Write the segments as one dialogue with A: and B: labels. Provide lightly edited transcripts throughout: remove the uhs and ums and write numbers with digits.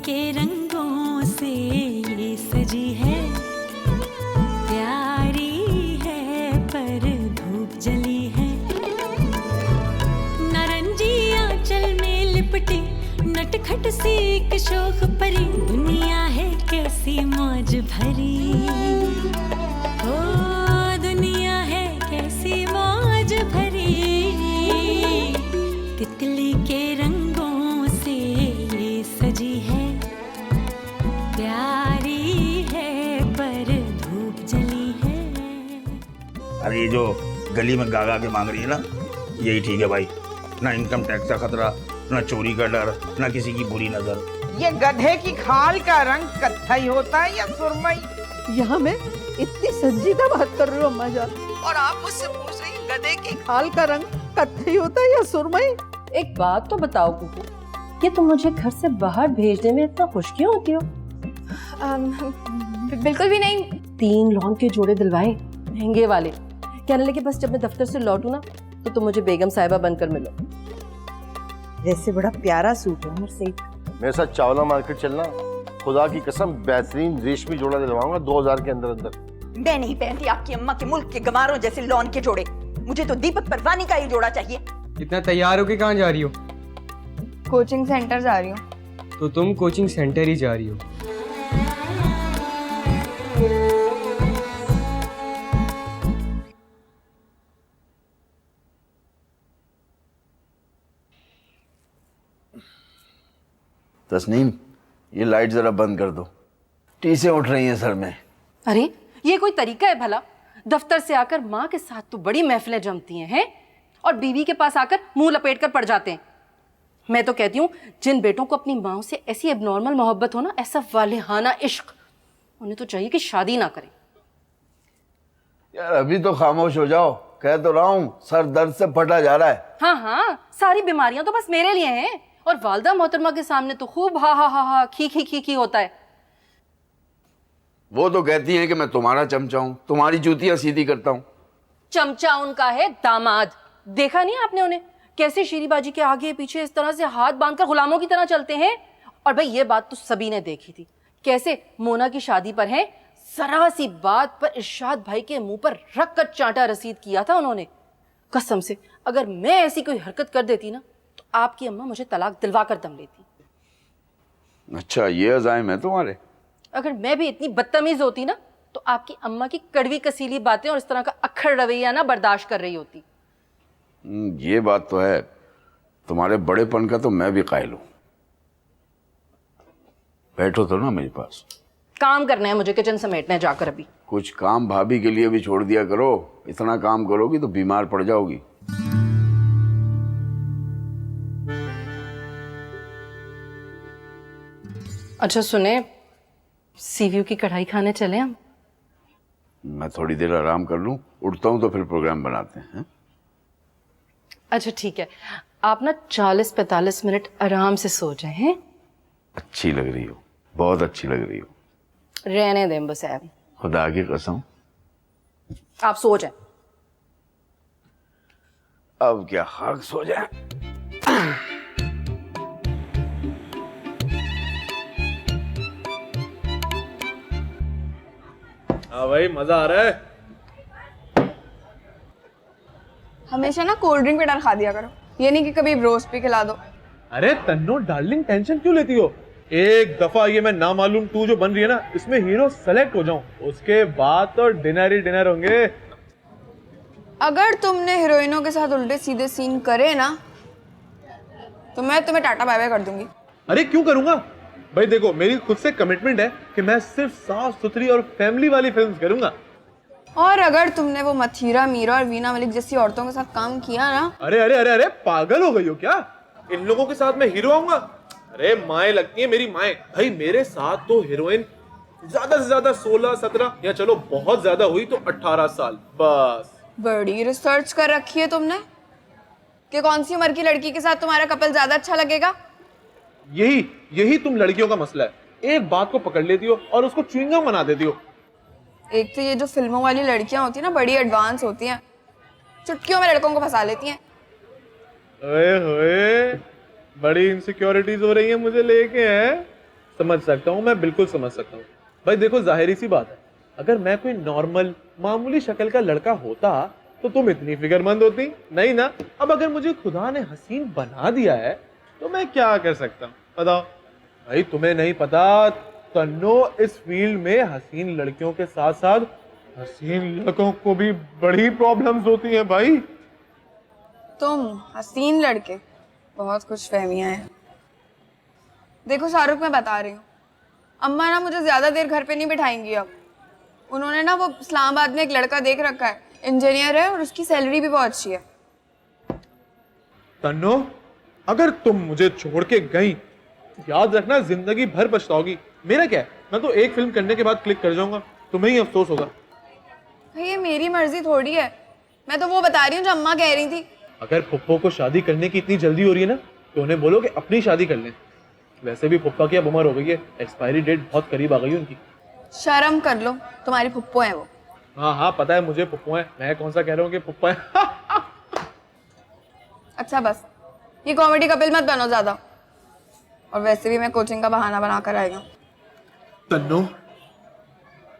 A: के रंगों से ये सजी है, प्यारी है पर धूप जली है। नारंगी आंचल में लिपटी नटखट सी एक शोख परी, दुनिया है कैसी मौज भरी। ओ दुनिया है कैसी मौज भरी, तितली के रंगों से ये सजी है, प्यारी है पर धूप जली है।
B: अरे ये जो गली में गागा के मांग रही है ना, यही ठीक है भाई। ना इनकम टैक्स का खतरा, ना चोरी का डर, ना किसी की बुरी नजर।
C: ये गधे की खाल का रंग कत्थई होता है या सुरमई?
D: यहाँ मैं इतनी संजीदा बात कर रही हूँ अम्मा जान, और आप मुझसे पूछ रही गधे की खाल का रंग कत्थई होता है या सुरमई?
E: एक बात तो बताओ कुकू, कि तुम मुझे घर से बाहर भेजने में इतना खुश क्यों होती हो?
F: बिल्कुल भी नहीं।
E: 3 लॉन के जोड़े दिलवाए, महंगे वाले। कहने लगे बस जब मैं दफ्तर से लौटू ना तो तुम मुझे बेगम साहिबा बनकर मिलो।
D: वैसे बड़ा प्यारा सूट है मेरे से।
G: मेरे साथ चावला मार्केट चलना, खुदा की कसम बेहतरीन रेशमी जोड़ा दिलवाऊंगा 2000 के अंदर अंदर।
H: मैं नहीं पहनती आपकी अम्मा के मुल्क के गमारों जैसे लॉन के जोड़े, मुझे तो दीपक परवानी का ही जोड़ा चाहिए।
I: इतना तैयार हो के कहाँ जा रही हो?
F: कोचिंग सेंटर जा रही हूँ।
I: तो तुम कोचिंग सेंटर ही जा रही हो।
J: तस्नीम, ये लाइट जरा बंद कर दो, टीसें उठ रही हैं सर में।
E: अरे ये कोई तरीका है भला? दफ्तर से आकर माँ के साथ तो बड़ी महफिलें जमती हैं, और बीवी के पास आकर मुंह लपेट कर पड़ जाते हैं। मैं तो कहती हूँ जिन बेटों को अपनी माँ से ऐसी एबनॉर्मल मोहब्बत हो ना, ऐसा वालेहाना इश्क, उन्हें तो चाहिए कि शादी ना करें।
J: यार अभी तो खामोश हो जाओ, कह तो रहा हूँ सर दर्द से फटा जा रहा है।
E: हाँ हाँ, सारी बीमारियां तो बस मेरे लिए हैं, और वालदा मोहतरमा के सामने तो खूब हा हा हा हा खी खी खी खी होता है।
J: वो तो कहती हैं कि मैं तुम्हारा चमचा हूँ, तुम्हारी जूतियां सीधी करता हूँ।
E: चमचा उनका है दामाद। देखा नहीं आपने उन्हें कैसे शीरीबाजी के आगे पीछे इस तरह से हाथ बांधकर गुलामों की तरह चलते हैं? और भाई ये बात तो सभी ने देखी थी, कैसे मोना की शादी पर है जरा सी बात पर इरशाद भाई के मुंह पर रख कर चांटा रसीद किया था उन्होंने। कसम से अगर मैं ऐसी कोई हरकत कर देती ना तो आपकी अम्मा मुझे तलाक दिलवा कर दम लेती।
J: अच्छा ये अज़ाइम है तुम्हारे?
E: अगर मैं भी इतनी बदतमीज होती ना तो आपकी अम्मा की कड़वी कसीली बातें और इस तरह का अक्खड़ रवैया ना बर्दाश्त कर रही होती।
J: ये बात तो है, तुम्हारे बड़ेपन का तो मैं भी कायल हूं। बैठो तो ना मेरे पास।
E: काम करना है मुझे, किचन समेटना है जाकर अभी।
J: कुछ काम भाभी के लिए भी छोड़ दिया करो, इतना काम करोगी तो बीमार पड़ जाओगी।
E: अच्छा सुने, सीव्यू की कढ़ाई खाने चले हम?
J: मैं थोड़ी देर आराम कर लूं, उठता हूं तो फिर प्रोग्राम बनाते हैं।
E: अच्छा ठीक है, आप ना 40-45 मिनट आराम से सो जाए हैं।
J: अच्छी लग रही हो, बहुत अच्छी लग रही हो।
E: रहने दें बस साहब,
J: खुदा की कसम।
E: आप सो जाए।
J: अब क्या खाक सो जाए।
K: हाँ भाई मजा आ रहा है।
F: हमेशा ना कोल्ड ड्रिंक पे डर खा दिया करो, ये नहीं कि कभी रोस्ट भी खिला दो।
K: अरे तन्नो डार्लिंग टेंशन क्यों लेती हो? एक दफा ये मैं ना मालूम 2 जो बन रही है ना, इसमें हीरो सेलेक्ट हो जाऊं, उसके बाद तो डिनर ही डिनर होंगे।
F: अगर तुमने हीरोइनों के साथ उल्टे सीधे सीन करे ना तो मैं तुम्हें टाटा बाय बाय कर दूंगी।
K: अरे क्यों करूंगा भाई, देखो मेरी खुद से कमिटमेंट है कि मैं सिर्फ साफ सुथरी और फैमिली वाली फिल्म्स करूंगा।
F: और अगर तुमने वो मथीरा मीरा और वीना मलिक जैसी औरतों के साथ काम किया ना।
K: अरे अरे अरे अरे पागल हो गई हो क्या? इन लोगों के साथ मैं हीरो आऊंगा? अरे माएँ लगती है मेरी माएँ भाई, मेरे साथ तो हीरोइन ज्यादा से ज्यादा 16-17 या चलो बहुत ज्यादा हुई तो 18 साल बस।
F: बड़ी रिसर्च कर रखी है तुमने कि कौन सी उम्र की लड़की के साथ तुम्हारा कपल ज्यादा अच्छा लगेगा।
K: यही तुम लड़कियों का मसला है, एक बात को पकड़ लेती हो और उसको च्युइंगम बना देती हो।
F: एक तो ये जो फिल्मों वाली लड़कियां होती है ना, बड़ी एडवांस होती हैं, चुटकियों में लड़कों को फंसा लेती हैं।
K: ओए होए, बड़ी इनसिक्योरिटीज हो रही हैं मुझे लेके हैं। समझ सकता हूँ, मैं बिल्कुल समझ सकता हूँ। भाई देखो, जाहिर सी बात है, अगर मैं कोई नॉर्मल मामूली शक्ल का लड़का होता तो तुम इतनी फिक्रमंद होती नहीं ना। अब अगर मुझे खुदा ने हसीन बना दिया है तो मैं क्या कर सकता हूँ बताओ। भाई तुम्हें नहीं पता, तन्नो इस फील्ड में हसीन लड़कियों के साथ साथ हसीन लड़कों को भी बड़ी प्रॉब्लम्स होती हैं भाई।
F: तुम हसीन लड़के बहुत खुश फहमियाँ हैं। देखो शाहरुख, मैं बता रही हूँ, अम्मा ना मुझे ज्यादा देर घर पे नहीं बिठाएंगी अब। उन्होंने ना वो इस्लामाबाद में एक लड़का देख रखा है, इंजीनियर है और उसकी सैलरी भी बहुत अच्छी है।
K: तन्नो, अगर तुम मुझे छोड़ के गई याद रखना जिंदगी भर पछताओगी। मेरा क्या है, मैं तो एक फिल्म करने के बाद क्लिक कर जाऊंगा, तुम्हें ही अफसोस होगा।
F: भाई ये मेरी मर्जी थोड़ी है, मैं तो वो बता रही हूँ जो अम्मा कह रही थी।
K: अगर पुप्पो को शादी करने की इतनी जल्दी हो रही है ना तो उन्हें बोलो कि अपनी शादी कर लें। वैसे भी पुप्पा की अब उम्र हो गई है, एक्सपायरी डेट बहुत करीब आ गई है उनकी।
F: शर्म कर लो, तुम्हारी पुप्पो है वो।
K: हाँ हाँ पता है मुझे पुप्पो है, मैं कौन सा कह रहा हूँ कि पुप्पा है।
F: अच्छा बस, ये कॉमेडी कपिल मत बनो ज्यादा, और वैसे भी मैं कोचिंग का बहाना बना कर आई हूँ।
K: तन्नो,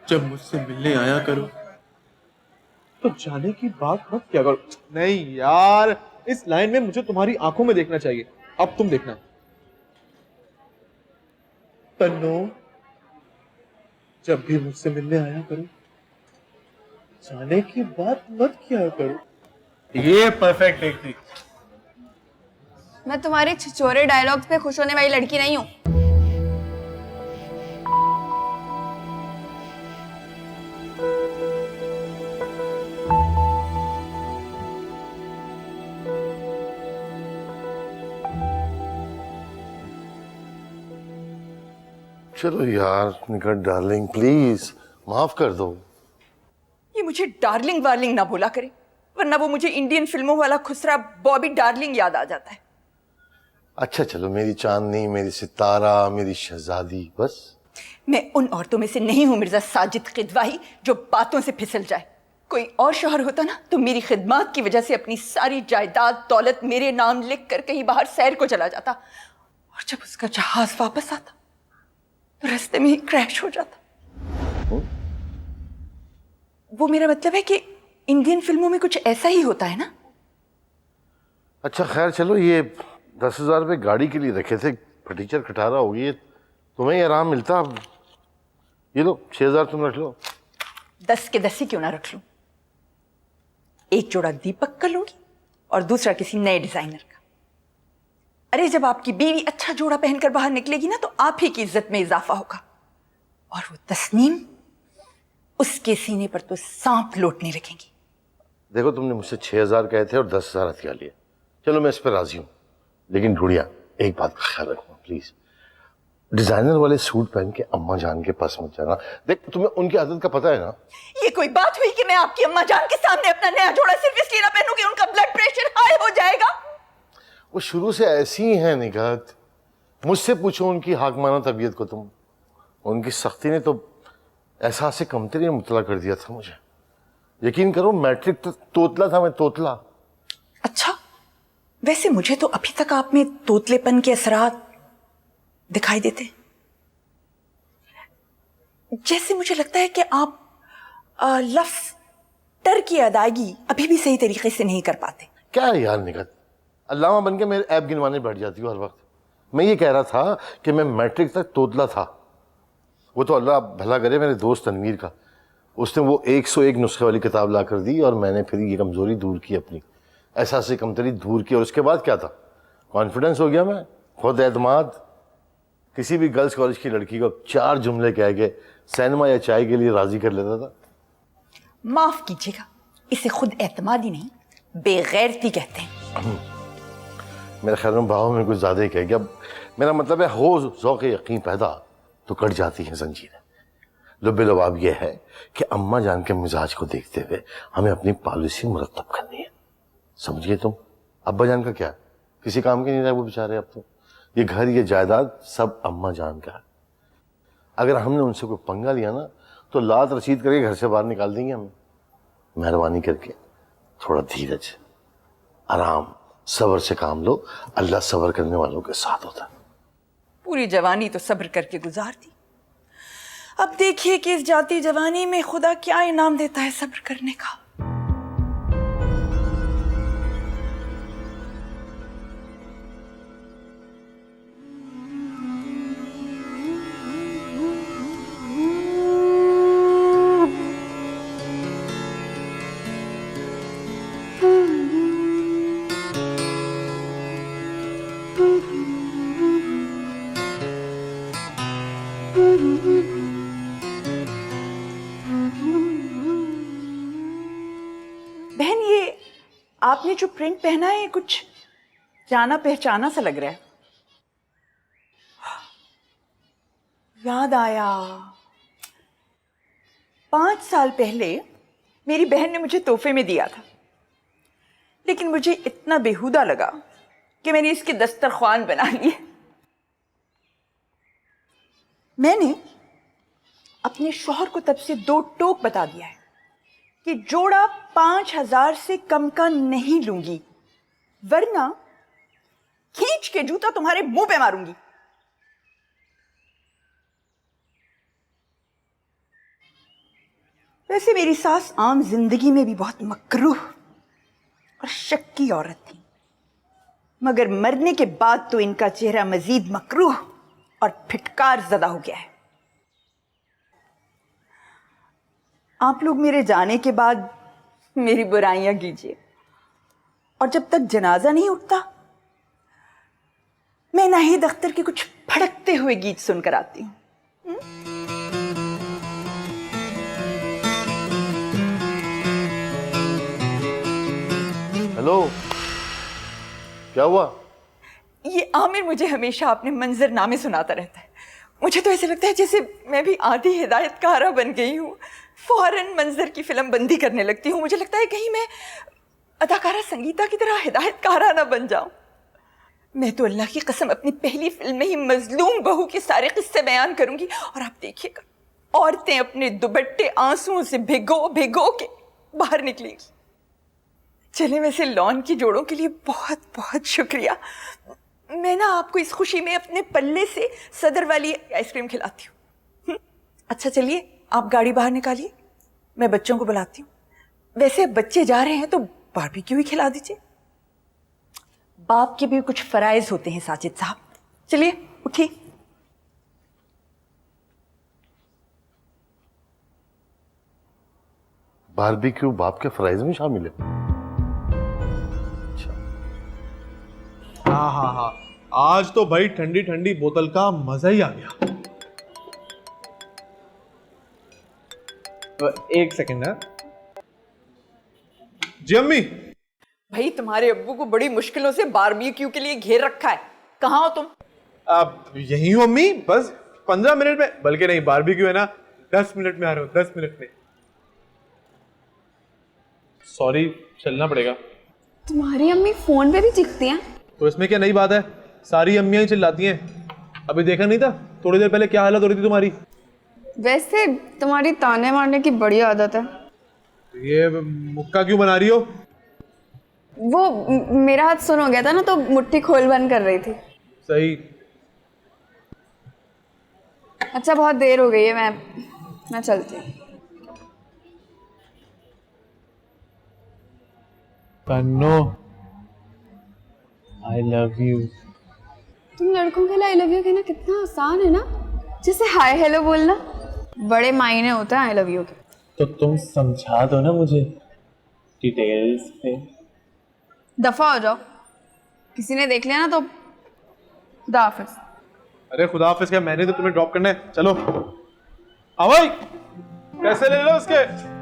K: जब मुझसे मिलने आया करो तो जाने की बात मत किया करो। नहीं यार, इस लाइन में मुझे तुम्हारी आंखों में देखना चाहिए। अब तुम देखना। तन्नो, जब भी मुझसे मिलने आया करो जाने की बात मत किया करो। ये परफेक्ट टेक थी।
F: मैं तुम्हारे छिछोरे डायलॉग्स पे खुश होने वाली लड़की नहीं हूँ।
G: चलो यार निकट डार्लिंग, प्लीज माफ कर दो।
H: ये मुझे डार्लिंग वार्लिंग ना बोला करे, वरना वो मुझे इंडियन फिल्मों वाला खुसरा बॉबी डार्लिंग याद आ जाता है।
G: अच्छा चलो, मेरी चांदनी, मेरी सितारा, मेरी शहजादी, बस।
H: मैं उन औरतों में से नहीं हूं मिर्जा साजिद किदवाई जो बातों से फिसल जाए। कोई और शौहर होता ना तो मेरी खिदमत की वजह से अपनी सारी जायदाद दौलत मेरे नाम लिख कर कहीं बाहर सैर को चला जाता, और जब उसका जहाज वापस आता तो रास्ते में ही क्रैश हो जाता। वो मेरा मतलब है कि इंडियन फिल्मों में कुछ ऐसा ही होता है ना।
G: अच्छा खैर चलो, ये 10,000 रुपये गाड़ी के लिए रखे थे, फटीचर खटारा होगी, ये तुम्हें ही आराम मिलता। अब ये लो 6,000 तुम रख लो।
H: 10 के 10 ही क्यों ना रख लूं। एक जोड़ा दीपक का लूंगी और दूसरा किसी नए डिजाइनर का। अरे जब आपकी बीवी अच्छा जोड़ा पहनकर बाहर निकलेगी ना तो आप ही की इज्जत में इजाफा होगा, और वो तस्नीम, उसके सीने पर तो सांप लौटने लगेंगी।
G: देखो तुमने मुझसे 6,000 कहे थे और 10,000 हथिया लिए। चलो मैं इस पर राजी हूँ, लेकिन गुड़िया एक बात का ख्याल रखना प्लीज। डिजाइनर वाले सूट पहन के अम्मा जान के पास मत जाना। देख तुम्हें उनकी आदत का पता है ना।
H: ये कोई बात हुई कि मैं आपकी अम्मा जान के सामने अपना नया जोड़ा सिर्फ इसलिए ना पहनूं कि उनका ब्लड प्रेशर हाई हो जाएगा।
G: वो शुरू से ऐसी ही है निगात। मुझसे पूछो उनकी हाकमाना तबीयत को तुम। उनकी सख्ती ने तो एहसास से कमतरी मुतला कर दिया था मुझे। यकीन करो मैट्रिक तक तोतला था मैं, तोतला।
H: अच्छा, वैसे मुझे तो अभी तक आप में तोतलेपन के असरात दिखाई देते, जैसे मुझे लगता है कि आप लफ्ज टर की अदायगी अभी भी सही तरीके से नहीं कर पाते।
G: क्या है यार निगत, अल्लामा बन के मेरे ऐब गिनवाने बैठ जाती हो हर वक्त। मैं ये कह रहा था कि मैं मैट्रिक तक तोतला था। वो तो अल्लाह भला करे मेरे दोस्त तनवीर का, उसने वो 101 नुस्खे वाली किताब ला कर दी और मैंने फिर ये कमजोरी दूर की अपनी, एहसास से कमतरी दूर की। और उसके बाद क्या था, कॉन्फिडेंस हो गया मैं, खुद एतमाद। किसी भी गर्ल्स कॉलेज की लड़की को 4 जुमले कह के सिनेमा या चाय के लिए राजी कर लेता था।
H: माफ कीजिएगा, इसे खुद एतमादी नहीं बेगैरती कहते हैं।
G: मेरे ख्याल में बाहों में कुछ ज्यादा ही कह गया। मेरा मतलब है हो ज़ौक़ यकीन पैदा तो कट जाती हैं जंजीरें। लुब्बे लबाब यह है कि अम्मा जान के मिजाज को देखते हुए हमें अपनी पॉलिसी मुरतब करनी है। समझिए तुम, अब्बा जान का क्या, किसी काम के नहीं रहे वो बेचारे। अब तो ये घर ये जायदाद सब अम्मा जान का है। अगर हमने उनसे कोई पंगा लिया ना तो लात रसीद करके घर से बाहर निकाल देंगे हमें। मेहरबानी करके थोड़ा धीरज, आराम, सब्र से काम लो। अल्लाह सब्र करने वालों के साथ होता है।
H: पूरी जवानी तो सब्र करके गुजार दी। अब देखिए कि इस जाती जवानी में खुदा क्या इनाम देता है सब्र करने का। बहन, ये आपने जो प्रिंट पहना है कुछ जाना पहचाना सा लग रहा है। याद आया, 5 साल पहले मेरी बहन ने मुझे तोहफे में दिया था, लेकिन मुझे इतना बेहुदा लगा कि मैंने इसके दस्तरख्वान बना लिए। मैंने अपने शौहर को तब से 2 टोक बता दिया है कि जोड़ा 5000 से कम का नहीं लूंगी, वरना खींच के जूता तुम्हारे मुंह पे मारूंगी। वैसे मेरी सास आम जिंदगी में भी बहुत मकरूह और शक्की औरत थी, मगर मरने के बाद तो इनका चेहरा मजीद मकरूह और फिटकार ज़दा हो गया है। आप लोग मेरे जाने के बाद मेरी बुराइयां कीजिए, और जब तक जनाजा नहीं उठता मैं नाहिद अख्तर के कुछ फड़कते हुए गीत सुनकर आती हूँ।
G: हेलो, क्या हुआ?
H: ये आमिर मुझे हमेशा अपने मंजरनामे सुनाता रहता है। मुझे तो ऐसे लगता है जैसे मैं भी आधी हिदायतकारा बन गई हूँ। फौरन मंजर की फिल्म बंदी करने लगती हूँ। मुझे लगता है कहीं मैं अदाकारा संगीता की तरह हिदायतकारा ना बन जाऊं। मैं तो अल्लाह की कसम अपनी पहली फिल्म में ही मजलूम बहू के सारे किस्से बयान करूंगी, और आप देखिएगा औरतें अपने दुपट्टे आंसुओं से भिगो भिगो के बाहर निकलेंगी। चले, वैसे लॉन की जोड़ों के लिए बहुत बहुत शुक्रिया। मैं ना आपको इस खुशी में अपने पल्ले से सदर वाली आइसक्रीम खिलाती हूँ। अच्छा चलिए, आप गाड़ी बाहर निकालिए, मैं बच्चों को बुलाती हूँ। वैसे अब बच्चे जा रहे हैं तो बारबेक्यू ही खिला दीजिए। बाप के भी कुछ फराइज होते हैं साजिद साहब। चलिए उठिए।
G: बारबेक्यू बाप के फराइज में शामिल है?
K: हाँ हाँ हाँ, आज तो भाई ठंडी ठंडी बोतल का मजा ही आ गया। एक सेकंड है जी अम्मी।
H: भाई तुम्हारे अब्बू को बड़ी मुश्किलों से बारबेक्यू के लिए घेर रखा है। कहाँ हो तुम?
K: अब यही हूँ अम्मी, बस 15 मिनट में, बल्कि नहीं बारबेक्यू है ना 10 मिनट में आ रहे हो, 10 मिनट में। सॉरी, चलना पड़ेगा।
F: तुम्हारी अम्मी फोन पे भी चिखती हैं?
K: तो इसमें क्या नई बात है, सारी अम्मियां ही चिल्लाती हैं। अभी देखा नहीं था थोड़ी देर पहले क्या हालत हो रही थी तुम्हारी।
F: वैसे तुम्हारी ताने मारने की बड़ी आदत है।
K: ये मुक्का क्यों बना रही हो?
F: वो मेरा हाथ सुन हो गया था ना, तो मुट्ठी खोल बंद कर रही थी।
K: सही।
F: अच्छा बहुत देर हो गई है, मैं चलती हूँ।
K: तन्नो, I love you।
F: तुम लड़कों के लिए आई लव यू कहना कितना आसान है ना, जैसे हाय हेलो बोलना। बड़े मायने होते हैं आई लव यू के।
K: तो तुम समझा दो ना मुझे डिटेल्स में।
F: दफा हो जाओ, किसी ने देख लिया ना तो खुदा हाफिज।
K: अरे खुदा हाफिज क्या, मैंने तो तुम्हें ड्रॉप करना है। चलो आओ भाई, पैसे ले लो उसके।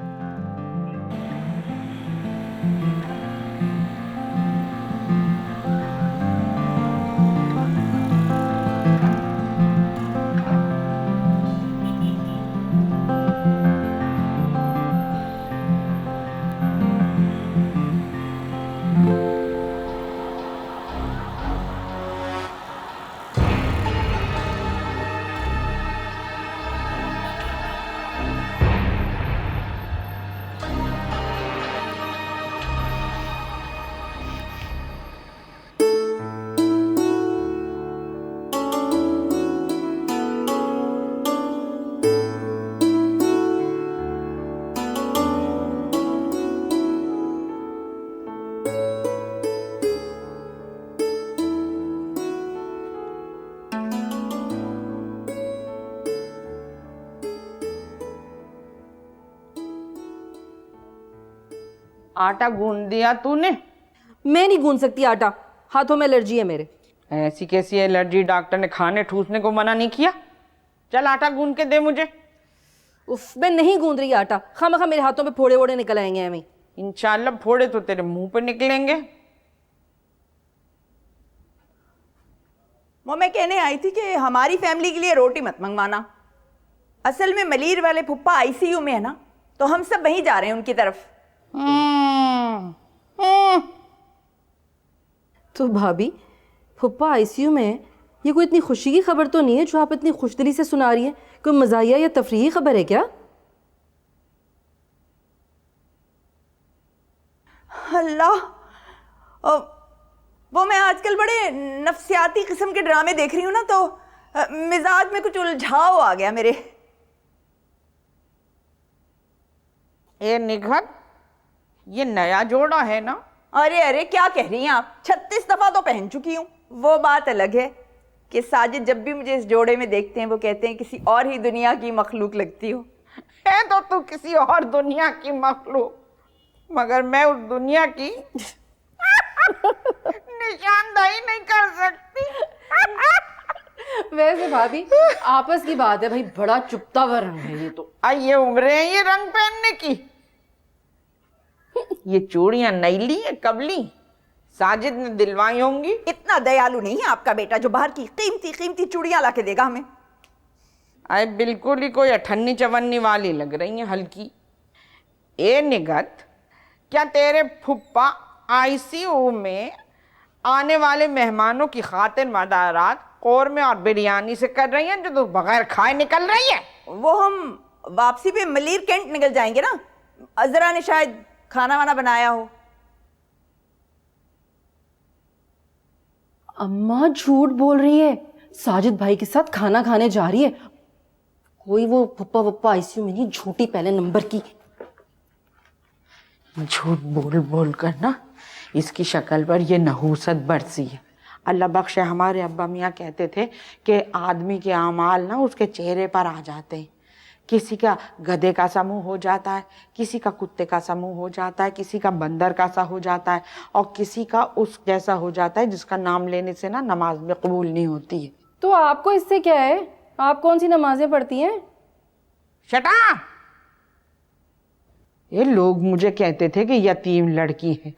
C: आटा गूंद दिया तूने?
E: मैं नहीं गूंद सकती आटा, हाथों में एलर्जी है मेरे।
C: ऐसी कैसी एलर्जी? डॉक्टर ने खाने ठूसने को मना नहीं किया? चल आटा गूंद के दे मुझे।
E: उफ, मैं नहीं गूंद रही आटा, खामखा मेरे हाथों पे फोड़े वोड़े निकल आएंगे हमें।
C: इंशाल्लाह फोड़े तो तेरे मुंह पे निकलेंगे।
H: वो मैं कहने आई थी कि हमारी फैमिली के लिए रोटी मत मंगवाना। असल में मलीर वाले फुप्पा आईसीयू में है ना, तो हम सब वहीं जा रहे हैं उनकी तरफ।
E: तो भाभी, फुप्पा आईसीयू में है, ये कोई इतनी खुशी की खबर तो नहीं है जो आप इतनी खुशदिली से सुना रही हैं? कोई मज़ाहिया या तफरीही खबर है क्या?
H: अल्लाह, वो मैं आजकल बड़े नफ्सियाती किस्म के ड्रामे देख रही हूँ ना, तो मिजाज में कुछ उलझाव आ गया मेरे।
C: ए निघत, ये नया जोड़ा है ना?
H: अरे अरे, क्या कह रही हैं आप? 36 दफा तो पहन चुकी हूँ। वो बात अलग है कि साजिद जब भी मुझे इस जोड़े में देखते हैं वो कहते हैं किसी और ही दुनिया की मखलूक लगती हो।
C: है तो तू किसी और दुनिया की मखलूक, मगर मैं उस दुनिया की निशानदाही नहीं कर सकती।
E: वैसे भाभी, आपस की बात है भाई, बड़ा चुपता हुआ रंग है ये तो।
C: ये उम्र है ये रंग पहनने की? ये चूड़ियां नई ली है, कब ली? साजिद ने दिलवाई होंगी।
H: इतना दयालु नहीं है आपका बेटा जो बाहर की कीमती कीमती चूड़ियां लाके देगा हमें।
C: अरे बिल्कुल ही कोई अठन्नी चवन्नी वाली लग रही है, हल्की। ए निगत, क्या तेरे फुप्पा आईसीयू में आने वाले मेहमानों की खातिर मदारात कौरमे और बिरयानी से कर रही हैं जो तो बगैर खाए निकल रही है?
H: वो हम वापसी पे मलीर कैंट निकल जाएंगे ना, अजरा ने शायद खाना वाना बनाया हो।
E: अम्मा झूठ बोल रही है, साजिद भाई के साथ खाना खाने जा रही है। कोई वो पप्पा वप्पा आईसीयू में नहीं, झूठी पहले नंबर की।
C: झूठ बोल बोल कर ना इसकी शक्ल पर ये नहूसत बरसी है। अल्लाह बख्शे, हमारे अब्बा मियाँ कहते थे कि आदमी के आमाल ना उसके चेहरे पर आ जाते हैं। किसी का गधे का सा मुंह हो जाता है, किसी का कुत्ते का सा मुंह हो जाता है, किसी का बंदर का सा हो जाता है, और किसी का उस जैसा हो जाता है जिसका नाम लेने से ना नमाज में कबूल नहीं होती है।
E: तो आपको इससे क्या है? आप कौन सी नमाजें पढ़ती हैं?
C: शटा! ये लोग मुझे कहते थे कि यतीम लड़की है,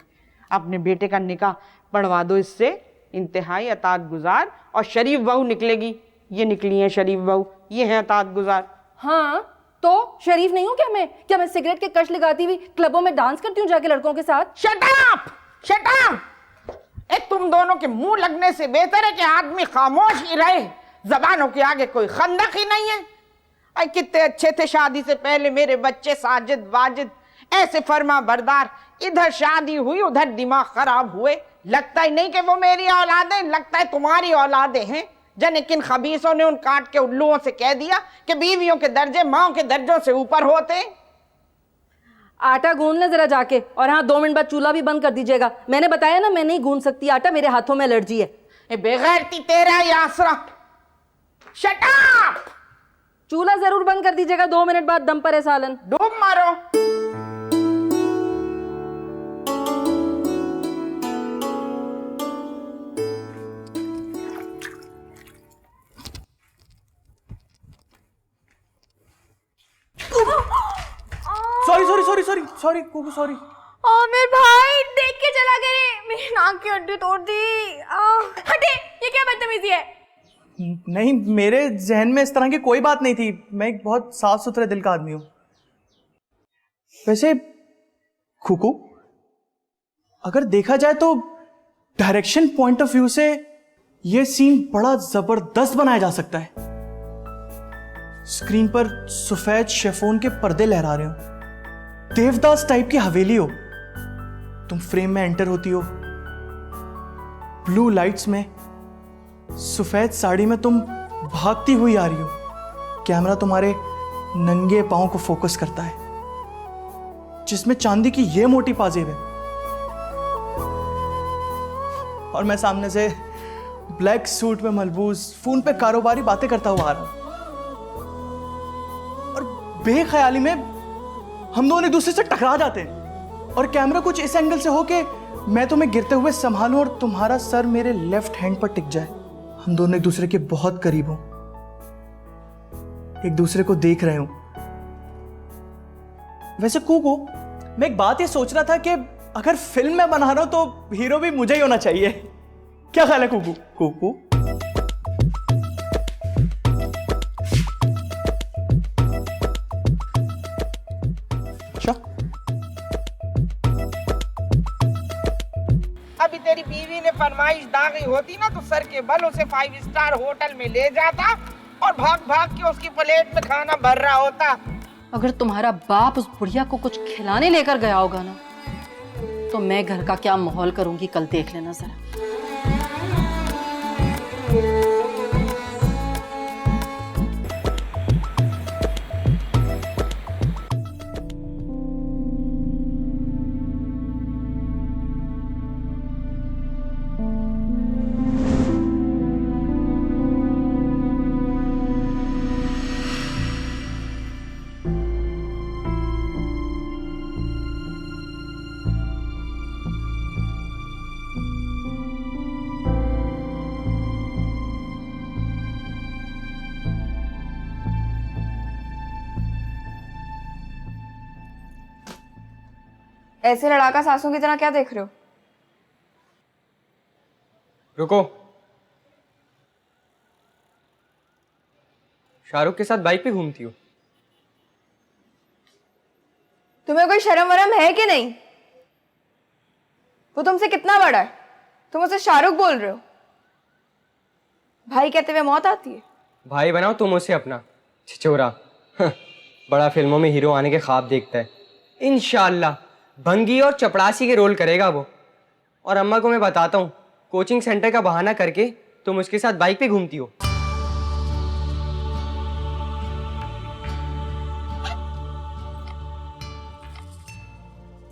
C: अपने बेटे का निकाह पढ़वा दो इससे, इंतहाई अतात गुजार और शरीफ बहू निकलेगी। ये निकली है शरीफ बहू, ये है अतात गुजार।
E: हाँ तो शरीफ नहीं हूँ क्या मैं? क्या मैं सिगरेट के कश लगाती हुई क्लबों में डांस करती हूँ जाके लड़कों के साथ?
C: Shut up! Shut up! तुम दोनों के मुंह लगने से बेहतर है कि आदमी खामोश ही रहे। जबानों के आगे कोई खंदक ही नहीं है। अरे कितने अच्छे थे शादी से पहले मेरे बच्चे, साजिद वाजिद, ऐसे फर्मा बरदार। इधर शादी हुई उधर दिमाग खराब हुए। लगता ही नहीं कि वो मेरी औलादें, लगता है तुम्हारी औलादें हैं। जने किन खबीसों ने उन काट के उल्लुओं से कह दिया कि बीवियों के दर्जे माओ के दर्जों से ऊपर होते।
E: आटा गूंद ले जरा जाके, और हाँ 2 मिनट बाद चूल्हा भी बंद कर दीजिएगा। मैंने बताया ना मैं नहीं गूंद सकती आटा, मेरे हाथों में एलर्जी है।
C: बेगैरती तेरा ही आसरा। Shut up!
E: चूल्हा जरूर बंद कर दीजिएगा, 2 मिनट बाद दम पर है सालन।
C: डूब मारो।
K: Sorry Kuku, sorry.
F: मेरे भाई देख के चला गया रे, मेरी नाक की हड्डी तोड़ दी। हटे, ये क्या बदतमीजी है?
L: नहीं, मेरे जहन में इस तरह की कोई बात नहीं थी। मैं एक बहुत साफ सुथरे दिल का आदमी हूं। वैसे कुकू, अगर देखा जाए तो डायरेक्शन पॉइंट ऑफ व्यू से यह सीन बड़ा जबरदस्त बनाया जा सकता है। स्क्रीन पर सफेद शेफोन के पर्दे लहरा रहे हो, देवदास टाइप की हवेली हो, तुम फ्रेम में एंटर होती हो, ब्लू लाइट्स में सफेद साड़ी में तुम भागती हुई आ रही हो, कैमरा तुम्हारे नंगे पांव को फोकस करता है जिसमें चांदी की ये मोटी पाजेब है, और मैं सामने से ब्लैक सूट में मलबूस फोन पे कारोबारी बातें करता हुआ आ रहा हूं, और बेख्याली में हम दोनों एक दूसरे से टकरा जाते हैं और कैमरा कुछ इस एंगल से हो के मैं तुम्हें गिरते हुए संभालूं और तुम्हारा सर मेरे लेफ्ट हैंड पर टिक जाए। हम दोनों एक दूसरे के बहुत करीब हों, एक दूसरे को देख रहे हों। वैसे कूकू, मैं एक बात ये सोच रहा था कि अगर फिल्म में बना रहा हूं तो हीरो भी मुझे ही होना चाहिए। क्या ख्याल है कूकू? कूकू
C: अभी तेरी बीवी ने फरमाइश दागी होती ना तो सर के बल उसे 5 स्टार होटल में ले जाता और भाग भाग के उसकी प्लेट में खाना भर रहा होता।
E: अगर तुम्हारा बाप उस बुढ़िया को कुछ खिलाने लेकर गया होगा ना, तो मैं घर का क्या माहौल करूंगी कल देख लेना जरा।
F: ऐसे लड़ाका सासों की तरह क्या देख रहे हो?
I: रुको, शाहरुख के साथ बाइक पे घूमती हो?
F: तुम्हें कोई शर्म वरम है कि नहीं? वो तुमसे कितना बड़ा है, तुम उसे शाहरुख बोल रहे हो? भाई कहते हुए मौत आती है।
I: भाई बनाओ तुम उसे अपना, छिछोरा। बड़ा फिल्मों में हीरो आने के ख्वाब देखता है। इंशाल्लाह भंगी और चपड़ासी के रोल करेगा वो। और अम्मा को मैं बताता हूँ, कोचिंग सेंटर का बहाना करके तुम उसके साथ बाइक पे घूमती हो।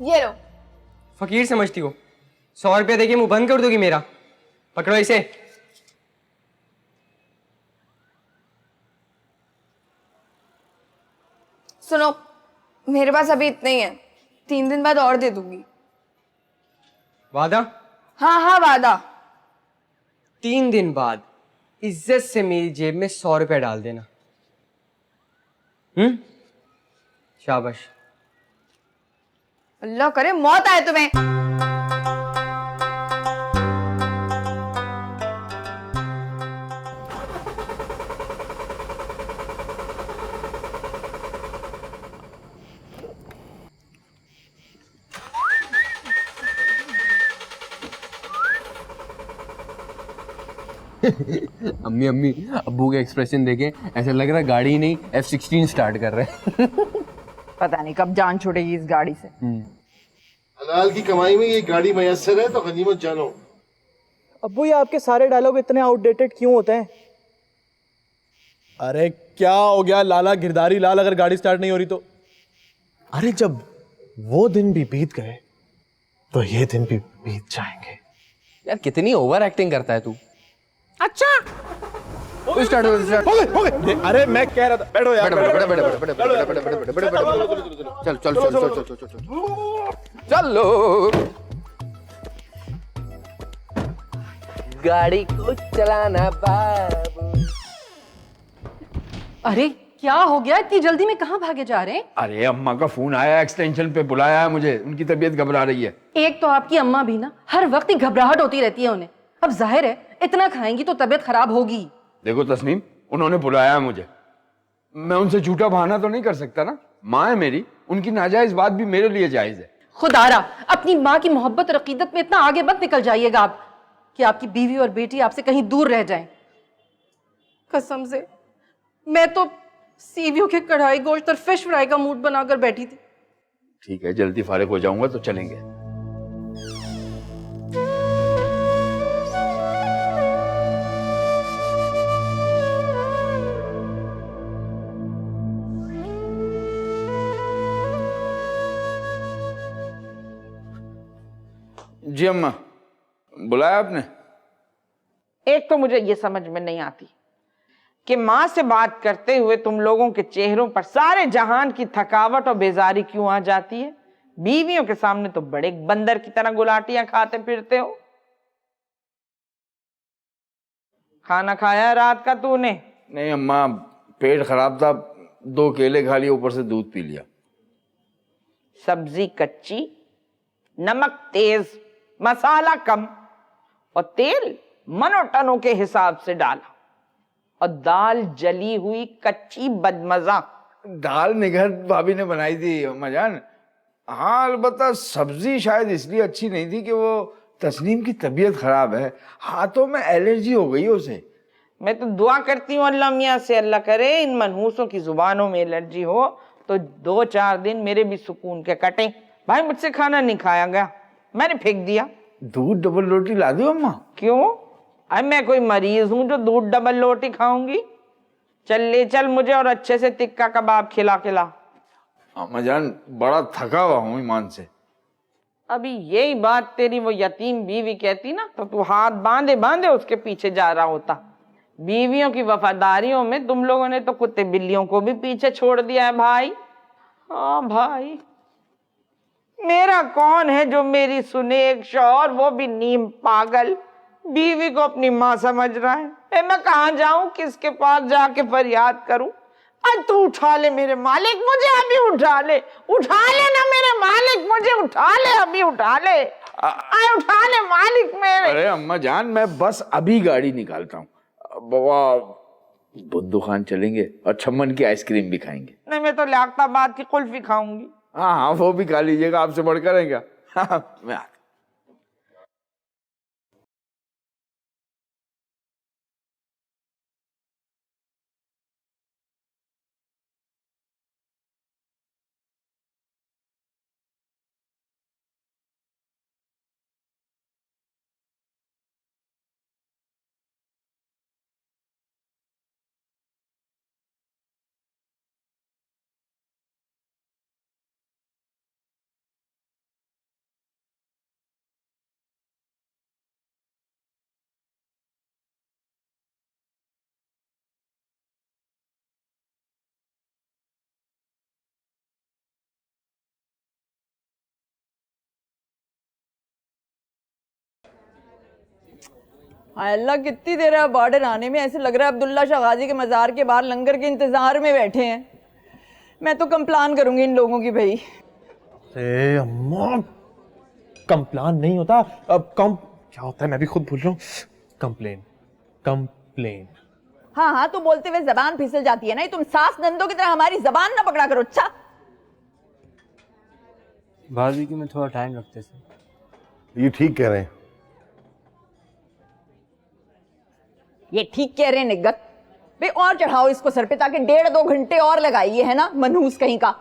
F: ये लो।
I: फकीर समझती हो? 100 रुपया देके मुंह बंद कर दोगी मेरा? पकड़ो इसे।
F: सुनो, मेरे पास अभी इतने ही है, 3 दिन बाद और दे दूंगी।
I: वादा?
F: हाँ हाँ वादा।
I: 3 दिन बाद इज्जत से मेरी जेब में 100 रुपया डाल देना। शाबाश।
F: अल्लाह करे मौत आए तुम्हें।
M: अम्मी अम्मी अब्बू के एक्सप्रेशन देखे ऐसा लग रहा है गाड़ी ही नहीं F-16 स्टार्ट कर रहे हैं।
C: पता नहीं कब जान छूटेगी इस गाड़ी से।
G: हलाल की कमाई में ये गाड़ी मयसर है तो गनीमत जानो।
L: अब्बू, ये आपके सारे डायलॉग इतने आउटडेटेड क्यों होते हैं?
K: अरे क्या हो गया लाला गिरधारी लाल, अगर गाड़ी स्टार्ट नहीं हो रही तो? अरे जब वो दिन भी बीत गए तो ये दिन भी बीत जाएंगे।
M: यार कितनी ओवर एक्टिंग करता है तू।
C: अच्छा
M: स्टार्ट
K: हो गए। अरे मैं कह रहा था, बैठो यार,
M: चल चल चल चल चल चल चलो गाड़ी को चलाना बाबू।
E: अरे क्या हो गया, इतनी जल्दी में कहाँ भागे जा रहे हैं?
J: अरे अम्मा का फोन आया, एक्सटेंशन पे बुलाया है मुझे, उनकी तबीयत घबरा रही है।
E: एक तो आपकी अम्मा भी ना हर वक्त ही घबराहट होती रहती है उन्हें। अब जाहिर है इतना खाएंगी तो तबीयत खराब होगी।
J: देखो तस्नीम, उन्होंने बुलाया है मुझे, मैं उनसे झूठा बहाना तो नहीं कर सकता ना। माँ है मेरी, उनकी नाजायज बात भी मेरे लिए जायज है।
E: खुदारा अपनी माँ की मोहब्बत और अकीदत में इतना आगे मत निकल जाइएगा आप कि आपकी बीवी और बेटी आपसे कहीं दूर रह जाएं। कसम से मैं तो सीवियों के कढ़ाई गोश्त और फिश फ्राई का मूड बनाकर बैठी थी।
J: ठीक है, जल्दी फारिग हो जाऊंगा तो चलेंगे। जी अम्मा, बुलाया आपने?
C: एक तो मुझे ये समझ में नहीं आती कि माँ से बात करते हुए तुम लोगों के चेहरों पर सारे जहान की थकावट और बेजारी क्यों आ जाती है। बीवियों के सामने तो बड़े बंदर की तरह गुलाटियां खाते फिरते हो। खाना खाया रात का तूने?
J: नहीं अम्मा, पेट खराब था, 2 केले खा लिए, ऊपर से दूध पी लिया।
C: सब्जी कच्ची, नमक तेज, मसाला कम और तेल मनोटनों के हिसाब से डाला, और दाल जली हुई कच्ची बदमजा।
J: दाल निगर भाभी ने बनाई थी अम्मा जान। हाँ अलबत्ता सब्जी शायद इसलिए अच्छी नहीं थी कि वो तस्नीम की तबीयत खराब है, हाथों में एलर्जी हो गई है उसे।
C: मैं तो दुआ करती हूँ अल्लाह मियाँ से, अल्लाह करे इन मनहूसों की जुबानों में एलर्जी हो तो 2-4 दिन मेरे भी सुकून के कटे। भाई मुझसे खाना नहीं खाया गया, मैंने फेंक दिया।
J: दूध डबल रोटी ला दो अम्मा।
C: क्यों? अरे मैं कोई मरीज हूं जो दूध डबल रोटी खाऊंगी? चल ले चल मुझे और अच्छे से टिक्का कबाब खिला।
J: अम्मा जान बड़ा थका हुआ हूँ ईमान से।
C: अभी यही बात तेरी वो यतीम बीवी कहती ना तो तू हाथ बांधे बांधे उसके पीछे जा रहा होता। बीवियों की वफादारियों में तुम लोगों ने तो कुत्ते बिल्लियों को भी पीछे छोड़ दिया है भाई। हाँ भाई, मेरा कौन है जो मेरी सुने? एक शौहर वो भी नीम पागल बीवी को अपनी माँ समझ रहा है। मैं कहाँ जाऊं, किसके पास जाके फरियाद करूं? आज तू उठा ले मेरे मालिक, मुझे अभी उठा ले ना मेरे मालिक, मुझे उठा ले, अभी उठा ले, उठा ले मालिक मेरे।
J: अरे अम्मा जान मैं बस अभी गाड़ी निकालता हूँ। बाबा बुद्धू खान चलेंगे और छम्मन की आइसक्रीम भी खाएंगे।
C: नहीं मैं तो लियाकताबाद की कुल्फी खाऊंगी।
J: हाँ वो भी खा लीजिएगा, आपसे बढ़कर है क्या? मैं आता।
H: अल्लाह कितनी देर है बॉर्डर आने में, ऐसे लग रहा है अब्दुल्ला शाह गाजी के मज़ार के बाहर लंगर के इंतजार में बैठे हैं। मैं तो कंप्लान करूंगी इन लोगों की भाई।
K: अरे अम्मा कंप्लान नहीं होता, अब क्या होता है मैं भी खुद भूल रहा हूँ। कंप्लेन।
H: हाँ तो बोलते हुए जबान फिसल जाती है ना, तुम सास नंदों की तरह हमारी जबान ना पकड़ा करो। अच्छा
I: भाभी की मैं थोड़ा टाइम रखते थे।
G: ये ठीक कह रहे हैं।
H: ये ठीक कह रहे हैं निगत भाई, और चढ़ाओ इसको सर पे ताकि 1.5-2 घंटे और लगाइए, है ना मनहूस कहीं का।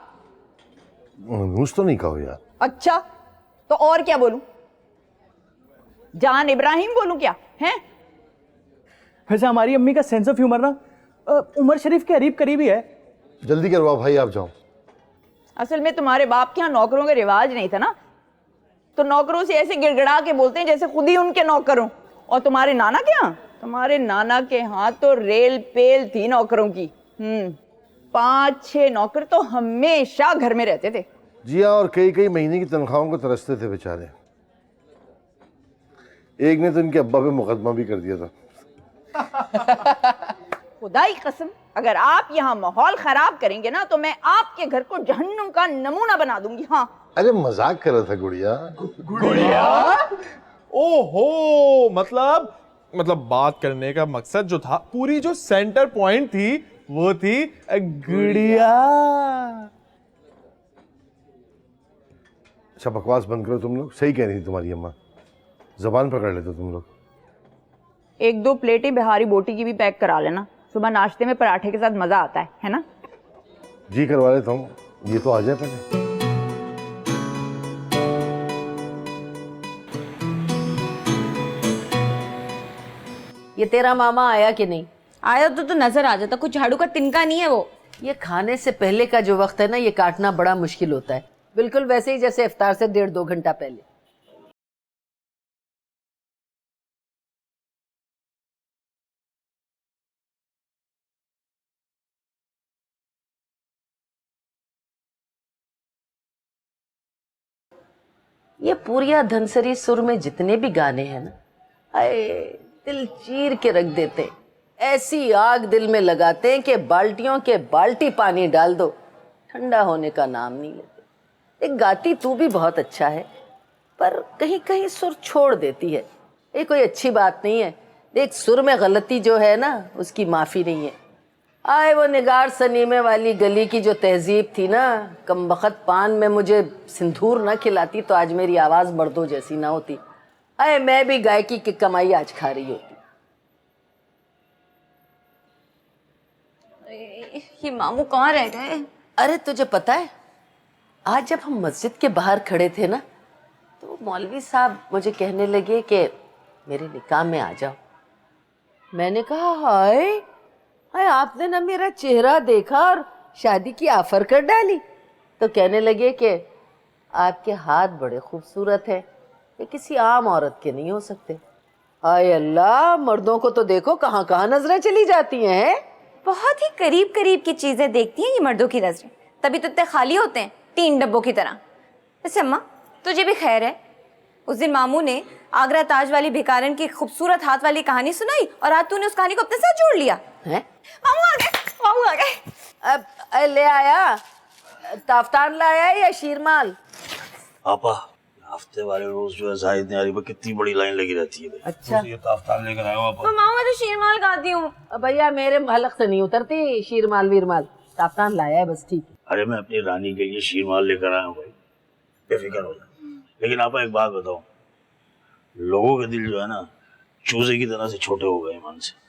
G: मनहूस तो नहीं कहो यार।
H: अच्छा तो और क्या बोलूं? जान इब्राहिम बोलूं क्या है?
L: वैसे हमारी अम्मी का सेंस ऑफ ह्यूमर ना उमर शरीफ के करीब करीब ही है।
G: जल्दी करवाओ भाई, आप जाओ।
H: असल में तुम्हारे बाप के यहाँ नौकरों का रिवाज नहीं था ना, तो नौकरों से ऐसे गिड़गिड़ा के बोलते हैं जैसे खुद ही उनके नौकर हों। और तुम्हारे नाना के यहाँ, तुम्हारे नाना के यहाँ तो रेल पेल थी नौकरों की। 5-6 नौकर तो हमेशा घर में रहते थे।
G: जी हाँ, और कई महीने की तनख्वाहों को तरसते थे बेचारे। एक ने तो इनके अब्बा पे मुकदमा भी कर दिया था।
H: खुदाई कसम, अगर आप यहाँ माहौल खराब करेंगे ना तो मैं आपके घर को जहन्नुम का नमूना बना दूंगी। हाँ
G: अरे मजाक कर रहा था गुड़िया।
K: ओहो, मतलब बात करने का मकसद जो था, पूरी जो सेंटर पॉइंट थी वो थी गुड़िया।
G: अच्छा बकवास बंद करो तुम लोग। सही कह रही थी तुम्हारी अम्मा, जबान पकड़ लेते तुम लोग।
H: 1-2 प्लेटें बिहारी बोटी की भी पैक करा लेना, सुबह नाश्ते में पराठे के साथ मजा आता है ना?
G: जी करवा लेता हूँ, ये तो आ जाए पहले।
N: ये तेरा मामा आया कि नहीं?
E: आया तो नजर आ जाता, कुछ झाड़ू का तिनका नहीं है वो।
N: ये खाने से पहले का जो वक्त है ना, ये काटना बड़ा मुश्किल होता है, बिल्कुल वैसे ही जैसे इफ्तार से 1.5-2 घंटा पहले। ये पूरिया धनसरी सुर में जितने भी गाने हैं ना, आए दिल चीर के रख देते, ऐसी आग दिल में लगाते हैं कि बाल्टियों के बाल्टी पानी डाल दो, ठंडा होने का नाम नहीं लेते। एक गाती तू भी बहुत अच्छा है, पर कहीं कहीं सुर छोड़ देती है, ये कोई अच्छी बात नहीं है। देख, सुर में गलती जो है ना, उसकी माफ़ी नहीं है। आए वो निगार सनीमे वाली गली की जो तहजीब थी ना, कमबख्त पान में मुझे सिंदूर ना खिलाती तो आज मेरी आवाज़ मर्दों जैसी ना होती। आए मैं भी गायकी की कमाई आज खा रही होती।
F: ये मामू कहाँ रह गए?
N: अरे तुझे पता है, आज जब हम मस्जिद के बाहर खड़े थे ना, तो मौलवी साहब मुझे कहने लगे कि मेरे निकाह में आ जाओ। मैंने कहा हाय हाय, आपने ना मेरा चेहरा देखा और शादी की ऑफर कर डाली। तो कहने लगे कि आपके हाथ बड़े खूबसूरत हैं, ये किसी आम औरत के नहीं हो सकते। हाय अल्लाह, मर्दों को तो देखो कहाँ कहाँ नजरें चली जाती हैं।
F: बहुत ही करीब करीब की चीजें देखती हैं ये मर्दों की नजरें, तभी तो इतने खाली होते हैं 3 डब्बों की तरह। वैसे अम्मा, तुझे भी खैर है, उस दिन मामू ने आगरा ताज वाली भिखारन की खूबसूरत हाथ वाली कहानी सुनाई और आज तूने उस कहानी को अपने साथ जोड़ लिया
N: है।
F: मामू आ गए, मामू आ गए।
N: अब ले आया ताफ्तान लाया या शीरमाल?
B: पापा, हफ्ते वाले रोज जो है जाहिद ने पर कितनी बड़ी लाइन लगी रहती है।
N: अच्छा,
B: ये ताफ्तान लेकर आया
F: तो मामू मैं तो शीरमाल गाती हूँ।
N: भैया मेरे हलक से नहीं उतरती शीरमाल वीरमाल, ताफ्तान लाया है बस, ठीक है।
B: अरे मैं अपनी रानी के लिए शीरमाल लेकर आया हूँ भाई, बेफिक्र हो जाए। लेकिन आपा एक बात बताओ, लोगों के दिल जो है ना चूजे की तरह से छोटे हो गए ईमान से।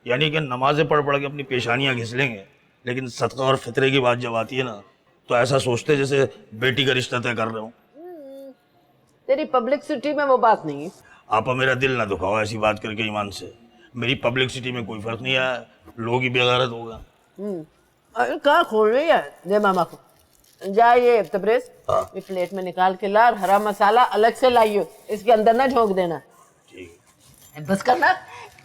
B: यानी कि नमाजें पढ़ पढ़ के अपनी पेशानियां घिस लेंगे, लेकिन सदका और फितरे की बात जब आती है ना, तो ऐसा सोचते जैसे बेटी का रिश्ता तय कर रहे हो।
N: तेरी पब्लिसिटी में वो बात नहीं है।
B: आपा मेरा दिल ना दुखाओ ऐसी बात करके ईमान से। मेरी पब्लिसिटी में कोई फर्क नहीं आया, लोग ही बेगैरत हो गए।
N: अरे कहाँ खोल रही है? दे मामा को, जा ये तबरेज ये प्लेट में निकाल के ला, और हरा मसाला अलग से लाइयो, इसके अंदर ना झोंक देना।
B: ठीक
N: है, बस करना।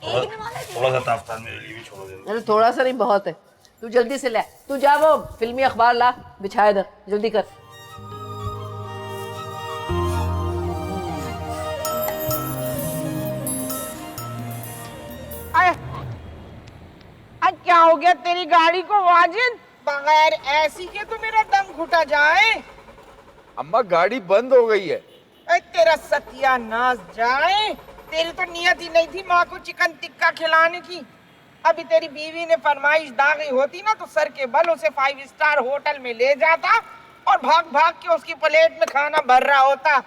B: थोड़ा सा ताफ्तान मेरे लिए भी छोड़ देना।
N: अरे थोड़ा सा नहीं, बहुत है। तू जल्दी से ला, तू जा वो फिल्मी अखबार ला, बिछा इधर, जल्दी कर।
C: आज क्या हो गया तेरी गाड़ी को वाजिद? बगैर ऐसी के तो मेरा दम घुटा जाए।
J: अम्मा गाड़ी बंद हो गई है।
C: तेरा सत्यानाश जाए, तेरी तो नियत ही नहीं थी माँ को चिकन टिक्का खिलाने की। अभी तेरी बीवी ने फरमाइश दागी होती ना, तो सर के बल उसे 5 स्टार होटल में ले जाता और भाग भाग के उसकी प्लेट में खाना भर रहा होता।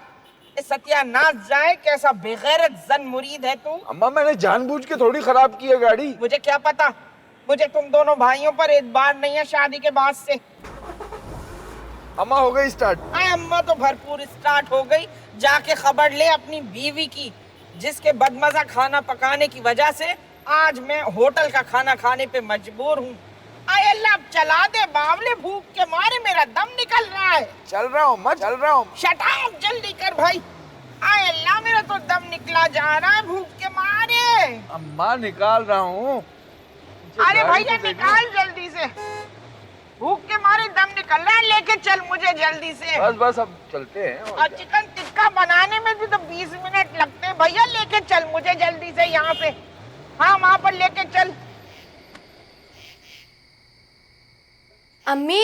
C: सत्यानाश जाए, कैसा बेगैरत जन मुरीद है तू।
J: अम्मा मैंने जानबूझ के थोड़ी खराब की है गाड़ी।
C: मुझे क्या पता, मुझे तुम दोनों भाइयों पर एतबार नहीं है शादी के बाद से।
J: अम्मा हो गई स्टार्ट?
C: अम्मा तो भरपूर स्टार्ट हो गई। जाके खबर ले अपनी बीवी की, जिसके बदमजा खाना पकाने की वजह से आज मैं होटल का खाना खाने पे मजबूर हूँ। आए अल्लाह, अब चला दे बावले, भूख के मारे मेरा दम निकल रहा है।
J: चल रहा हूँ, मैं चल रहा हूँ।
C: शट अप, जल्दी कर भाई। आए अल्लाह, मेरा तो दम निकला जा रहा है भूख के मारे।
J: अम्मा निकाल रहा हूँ।
C: अरे भैया निकाल जल्दी से, भूख के मारे दम निकल रहा है। लेके चल मुझे जल्दी से।
J: बस बस अब चलते हैं।
C: और चिकन टिक्का बनाने में भी तो 20 मिनट लगते हैं भैया। लेके चल मुझे जल्दी से यहाँ से। हाँ, वहाँ पर लेके चल।
F: अम्मी,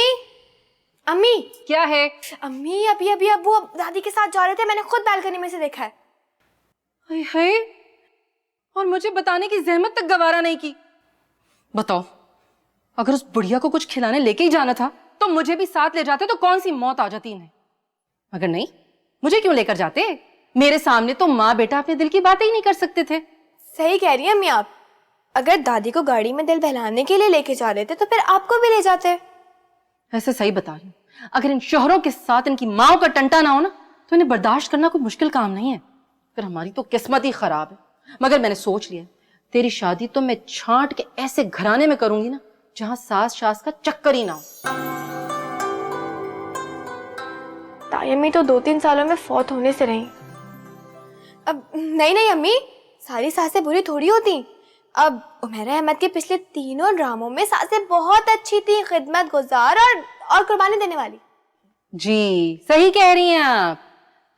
F: अम्मी
E: क्या है?
F: अम्मी अभी अभी अब्बू दादी के साथ जा रहे थे, मैंने खुद बालकनी में से देखा है।
E: हाय हाय, और मुझे बताने की जहमत तक गवारा नहीं की। बताओ, अगर उस बुढ़िया को कुछ खिलाने लेके ही जाना था तो मुझे भी साथ ले जाते, तो कौन सी मौत आ जाती इन्हें। मगर नहीं, मुझे क्यों लेकर जाते? मेरे सामने तो माँ बेटा अपने दिल की बातें ही नहीं कर सकते थे।
F: सही कह रही हैं अम्मी आप, अगर दादी को गाड़ी में दिल बहलाने के लिए लेके जा रहे थे तो फिर आपको भी ले जाते।
E: ऐसे सही बता रही हूँ, अगर इन शोहरों के साथ इनकी माओ का टंटा ना हो ना, तो इन्हें बर्दाश्त करना कोई मुश्किल काम नहीं है। फिर हमारी तो किस्मत ही खराब है। मगर मैंने सोच लिया, तेरी शादी तो मैं छांट के ऐसे घराने में करूंगी ना, जहां सास शास का चक्कर ही ना हो।
F: ताई अम्मी तो 2-3 सालों में फौत होने से रही। अब नहीं नहीं अम्मी, सारी सासें बुरी थोड़ी होती। अब उमैरा अहमद के पिछले 3 ड्रामों में सासें बहुत अच्छी थी, खिदमत गुजार और कुर्बानी देने वाली।
E: जी सही कह रही हैं आप।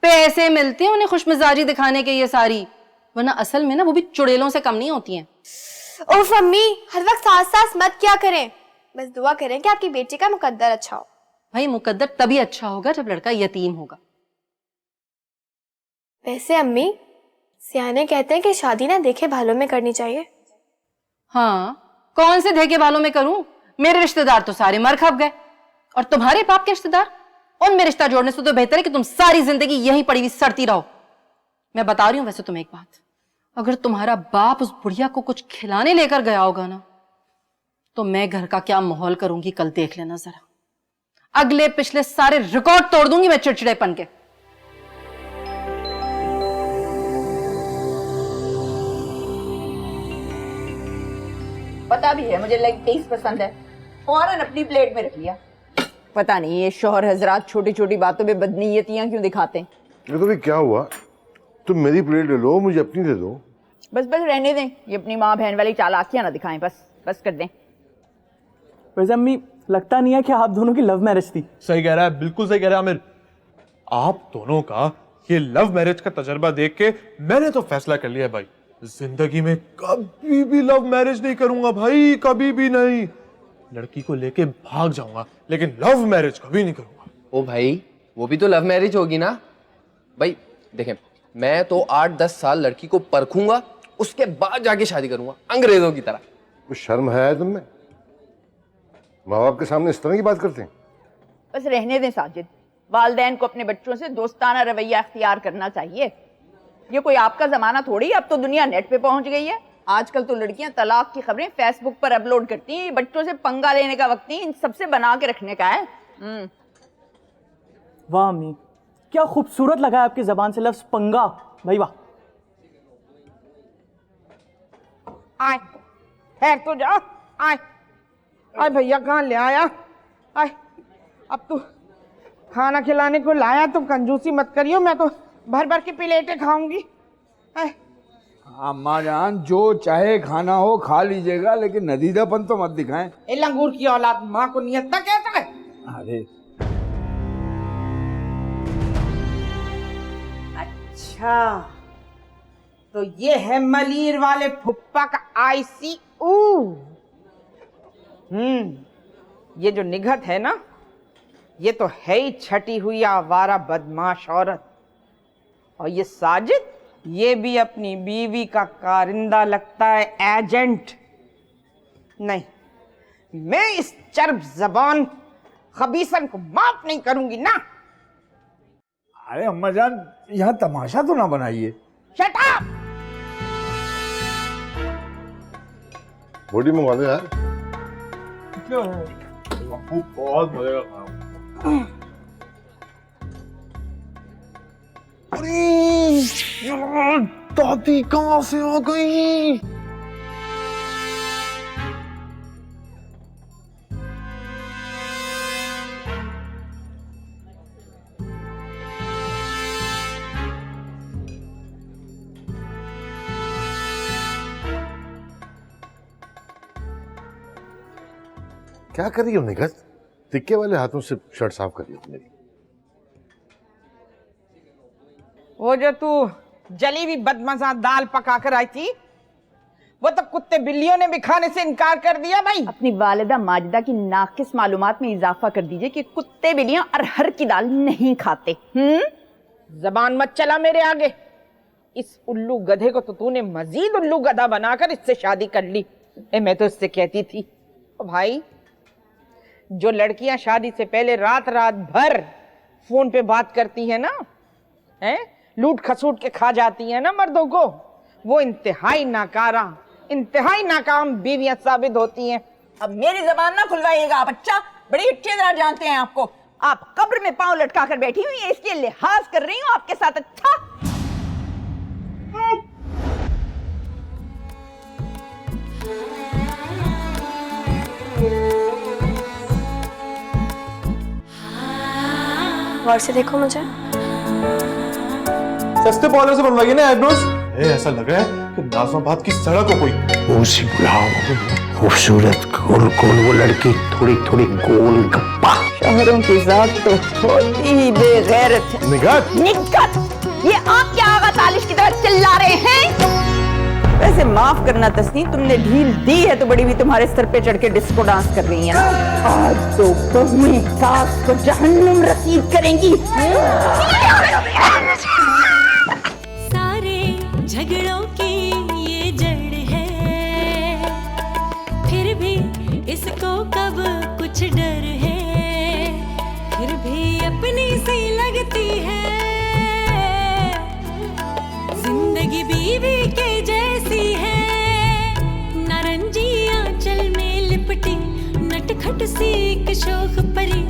E: पैसे मिलते हैं उन्हें खुशमिजाजी दिखाने के ये सारी, वरना असल में ना वो भी चुड़ैलों से कम नहीं होती हैं।
O: ओह अम्मी, हर वक्त सास सास मत क्या करें, बस दुआ करें कि आपकी बेटी का मुकद्दर अच्छा हो।
E: भाई मुकद्दर तभी अच्छा होगा जब लड़का यतीम होगा।
O: वैसे अम्मी, सियाने कहते हैं कि शादी ना देखे भालों में करनी चाहिए।
E: हाँ, कौन से देखे भालों में करूं? मेरे रिश्तेदार तो सारे मर खप गए, और तुम्हारे बाप के रिश्तेदार, उनमें रिश्ता जोड़ने से तो बेहतर है कि तुम सारी जिंदगी यहीं पड़ी हुई सड़ती रहो। मैं बता रही हूं वैसे तुम्हें एक बात, अगर तुम्हारा बाप उस बुढ़िया को कुछ खिलाने लेकर गया होगा ना, तो मैं घर का क्या माहौल करूंगी कल देख लेना जरा। अगले पिछले सारे रिकॉर्ड तोड़ दूंगी मैं चिड़चिड़ेपन के।
H: पता भी है मुझे लेग पीस पसंद है, फौरन अपनी प्लेट में रख लिया। पता नहीं ये शौहर हजरात छोटी छोटी बातों में बदनीयतियां क्यों दिखाते हैं।
G: ये तो भी क्या हुआ, तुम मेरी प्लेट ले लो, मुझे अपनी दे दो।
H: बस बस रहने दें, ये अपनी माँ बहन वाली चालाकियां ना दिखाएं, बस बस कर दें।
L: वैसे अम्मी, लगता नहीं है कि आप दोनों की लव मैरिज थी।
K: सही कह रहा है, बिल्कुल सही कह रहा है आमिर। आप दोनों का ये लव मैरिज का तजर्बा देख के मैंने तो फैसला कर लिया भाई, जिंदगी में कभी भी लव मैरिज नहीं करूंगा भाई, कभी भी नहीं। लड़की को लेके भाग जाऊंगा, लेकिन लव मैरिज कभी नहीं करूंगा।
M: ओ भाई, वो भी तो लव मैरिज होगी ना भाई। देखें, मैं तो 8-10 साल लड़की को परखूंगा, उसके बाद जाके शादी करूंगा, अंग्रेजों की तरह।
G: कुछ शर्म है तुम में? माँ बाप के सामने इस तरह की बात करते हैं?
H: बस रहने दें साजिद, वालिदैन को अपने बच्चों से दोस्ताना रवैया अख्तियार करना चाहिए। ये कोई आपका जमाना थोड़ी, अब तो दुनिया नेट पे पहुंच गई है। आजकल तो लड़कियां तलाक की खबरें फेसबुक पर अपलोड करती हैं। बच्चों से पंगा लेने का वक्त नहीं, इन सबसे बना के रखने का है।
L: वाह अम्मी, क्या खूबसूरत लगा है आपकी जबान से लफ्ज पंगा, भाई वाह।
C: आए, खैर तो जाओ, आए आए भैया कहाँ ले आया? आए, अब तू खाना खिलाने को लाया तो कंजूसी मत करियो, मैं तो भर भर के प्लेटें खाऊंगी।
J: अम्मा जान, जो चाहे खाना हो खा लीजिएगा, लेकिन नदीदापन तो मत दिखाएं।
C: ए लंगूर की औलाद, माँ को नियत्ता कहता है।
J: अरे
C: अच्छा, तो ये है मलीर वाले फुप्पा का ICU। ये जो निगहत है ना, ये तो है ही छटी हुई आवारा बदमाश औरत। और ये साजिद, ये भी अपनी बीवी का कारिंदा लगता है, एजेंट। नहीं, मैं इस चर्ब जबान खबीसन को माफ नहीं करूंगी ना।
J: अरे अम्मा जान, यहाँ तमाशा तो ना बनाइए।
C: Shut up!
G: रोटी मंगवा दो यार।
K: बहुत मजे का खाना।
J: अरे यार, दादी कहाँ से आ गई?
G: क्या कर रही हो निगहत? तिक्के वाले हाथों से शर्ट साफ कर रही हो मेरी।
C: वो जो तू जली हुई बदमजा दाल पका कर आई थी, वो तो कुत्ते बिल्लियों ने भी खाने से इनकार कर दिया भाई।
H: अपनी वालिदा माजिदा की नाकिस मालूमात में इजाफा कर दीजिए कि कुत्ते बिल्लियां अरहर की दाल नहीं खाते।
C: जबान मत चला मेरे आगे। इस उल्लू गधे को तो तूने मजीद उल्लू गधा बनाकर इससे शादी कर ली। मैं तो इससे कहती थी, ओ भाई, जो लड़कियां शादी से पहले रात रात भर फोन पे बात करती है ना, हैं, लूट खसूट के खा जाती है ना मर्दों को, वो इंतहाई नाकारा, इंतहाई नाकाम बीवियां साबित होती हैं।
H: अब मेरी जबान ना खुलवाइएगा आप, अच्छा? बड़ी अच्छी तरह जानते हैं आपको। आप कब्र में पांव लटका कर बैठी हुई हैं, इसलिए लिहाज कर रही हूँ आपके साथ। अच्छा,
O: गौर से देखो मुझे।
K: सस्ते पार्लर से बनवाइए ना आईब्रोज। ऐसा लग रहा है कि नाज़माबाद की सड़क हो कोई।
G: उसी बुलाओ, खूबसूरत गोल गोल वो लड़की, थोड़ी थोड़ी गोल गप्पा।
D: शहरों की जात तो होती ही बेगैरत है।
G: निगत
D: निगत, ये आप क्या आगा तालिश की तरह चिल्ला रहे हैं? वैसे माफ करना तस्नीम, तुमने ढील दी है तो बड़ी भी तुम्हारे सर पे चढ़ के डिस्को डांस कर रही है ना। आज तो बहुएं सास को जहन्नुम रसीद करेंगी।
A: सारे झगड़ों की ये जड़ है, फिर भी इसको कब कुछ डर है, फिर भी अपनी सी लगती है, जिंदगी बीवी के जैसी है, नारंगी आंचल में लिपटी नटखट सी एक शोख परी।